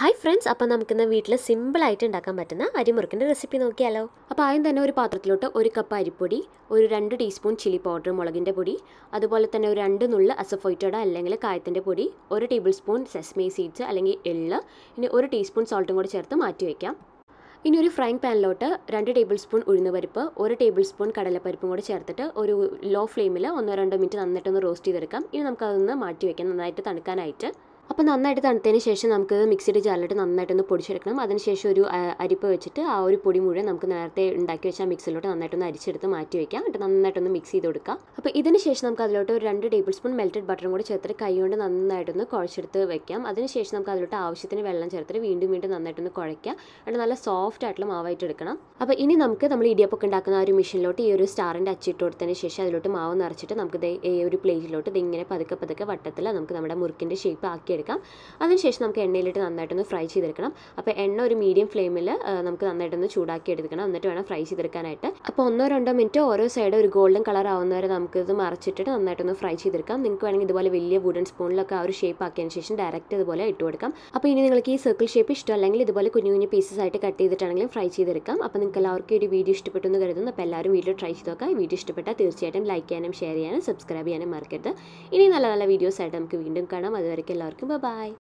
Hi friends, അപ്പോൾ നമുക്ക് ഇന്ന് വീട്ടിൽ സിമ്പിൾ ആയിട്ട് ഉണ്ടാക്കാൻ പറ്റുന്ന അരിമുറുക്കിന്റെ റെസിപ്പി നോക്കിയാലോ. അപ്പോൾ ആദ്യം തന്നെ ഒരു പാത്രത്തിലോട്ട് 1 കപ്പ് അരിപ്പൊടി, ഒരു 2 ടീസ്പൂൺ ചില്ലി പൗഡർ മുളകിന്റെ പൊടി, അതുപോലെ തന്നെ ഒരു 2 നുള്ള് അസഫോയിറ്റഡ് അല്ലെങ്കിൽ കായത്തിന്റെ പൊടി, 1 ടേബിൾ സ്പൂൺ സെസമി സീഡ്സ് അല്ലെങ്കിൽ എള്ള്, ഇനി 1 ടീസ്പൂൺ സോൾട്ടും കൂടി ചേർത്ത് മാറ്റി വെക്കാം. ഇനി ഒരു ഫ്രൈങ് പാനിലോട്ട് 2 ടേബിൾ സ്പൂൺ ഉഴുന്നുപരിപ്പ്, 1 ടേബിൾ സ്പൂൺ കടലപ്പരിപ്പും കൂടി ചേർത്തിട്ട് ഒരു ലോ ഫ്ലെയിമിൽ 1-2 മിനിറ്റ് നന്നായിട്ടൊന്ന് റോസ്റ്റ് ചെയ്തെടുക്കാം. ഇനി നമുക്കതൊന്ന് മാറ്റി വെക്കാം നന്നായിട്ട് തണുക്കാനായിട്ട്. അപ്പോൾ നന്നായിട്ട് തണുത്തതിന് ശേഷം നമുക്ക് മിക്സിയുടെ ജാറിലിട്ട് നന്നായിട്ടൊന്ന് പൊടിച്ചെടുക്കണം. അതിനുശേഷം ഒരു അരിപ്പ് വെച്ചിട്ട് ആ ഒരു പൊടി മുഴുവൻ നമുക്ക് നേരത്തെ ഉണ്ടാക്കി വെച്ച മിക്സിലോട്ട് നന്നായിട്ടൊന്ന് അരിച്ചെടുത്ത് മാറ്റി വയ്ക്കാം. എന്നിട്ട് നന്നായിട്ടൊന്ന് മിക്സ് ചെയ്ത് കൊടുക്കാം. അപ്പോൾ ഇതിന് ശേഷം നമുക്ക് അതിലോട്ട് ഒരു 2 ടേബിൾ സ്പൂൺ മെൽറ്റഡ് ബട്ടറും കൂടി ചേർത്തിട്ട് കൈ കൊണ്ട് നന്നായിട്ടൊന്ന് കുഴച്ചെടുത്ത് വെക്കാം. അതിനുശേഷം നമുക്ക് അതിലോട്ട് ആവശ്യത്തിന് വെള്ളം ചേർത്തിട്ട് വീണ്ടും നന്നായിട്ടൊന്ന് കുഴയ്ക്കാം. എന്നിട്ട് നല്ല സോഫ്റ്റ് ആയിട്ടുള്ള മാവായിട്ട് എടുക്കണം. അപ്പോൾ ഇനി നമുക്ക് നമ്മൾ ഇടിയപ്പൊക്കെ ഉണ്ടാക്കുന്ന ആ ഒരു മെഷീനിലോട്ട് ഈ ഒരു സ്റ്റാറിൻ്റെ അച്ചിട്ട് കൊടുത്തതിന് ശേഷം അതിലോട്ട് മാവ് നിറച്ചിട്ട് നമുക്ക് ഈ ഒരു പ്ലേറ്റിലോട്ട് ഇതിങ്ങനെ പതുക്കെ വട്ടത്തിൽ നമുക്ക് നമ്മുടെ മുറുക്കിൻ്റെ ഷേപ്പ് ആക്കിയെടുക്കാം. അതിനുശേഷം നമുക്ക് എണ്ണയിലിട്ട് നന്നായിട്ടൊന്ന് ഫ്രൈ ചെയ്തെടുക്കണം. അപ്പോൾ എണ്ണ ഒരു മീഡിയം ഫ്ലെയിമിൽ നമുക്ക് നന്നായിട്ടൊന്ന് ചൂടാക്കി എടുക്കണം. എന്നിട്ട് വേണം ഫ്രൈ ചെയ്തെടുക്കാനായിട്ട്. അപ്പോൾ 1-2 മിനിറ്റ് ഓരോ സൈഡ് ഒരു ഗോൾഡൻ കളർ ആവുന്നവരെ നമുക്കിത് മറച്ചിട്ടിട്ട് നന്നായിട്ടൊന്ന് ഫ്രൈ ചെയ്തെടുക്കാം. നിങ്ങൾക്ക് വേണമെങ്കിൽ ഇതുപോലെ വലിയ വുഡൻ സ്പൂണിലൊക്കെ ആ ഒരു ഷേപ്പ് ആക്കിയതിന് ശേഷം ഡയറക്റ്റ് ഇതുപോലെ ഇട്ട് കൊടുക്കാം. അപ്പോൾ ഇനി നിങ്ങൾക്ക് ഈ സർക്കിൾ ഷേപ്പ് ഇഷ്ടമല്ലെങ്കിൽ ഇതുപോലെ കുഞ്ഞു പീസസ് ആയിട്ട് കട്ട് ചെയ്തിട്ടാണെങ്കിലും ഫ്രൈ ചെയ്തെടുക്കാം. അപ്പോൾ നിങ്ങൾക്ക് എല്ലാവർക്കും ഒരു വീഡിയോ ഇഷ്ടപ്പെട്ടു എന്ന് കരുതുന്നു. അപ്പോൾ എല്ലാവരും വീഡിയോ ട്രൈ ചെയ്ത് നോക്കാം. വീഡിയോ ഇഷ്ടപ്പെട്ടാൽ തീർച്ചയായിട്ടും ലൈക്ക് ചെയ്യാനും ഷെയർ ചെയ്യാനും സബ്സ്ക്രൈബ് ചെയ്യാനും മറക്കരുത്. ഇനി നല്ല വീഡിയോസ് ആയിട്ട് നമുക്ക് വീണ്ടും കാണാം. അതുവരെയ്ക്കും എല്ലാവർക്കും ബൈ.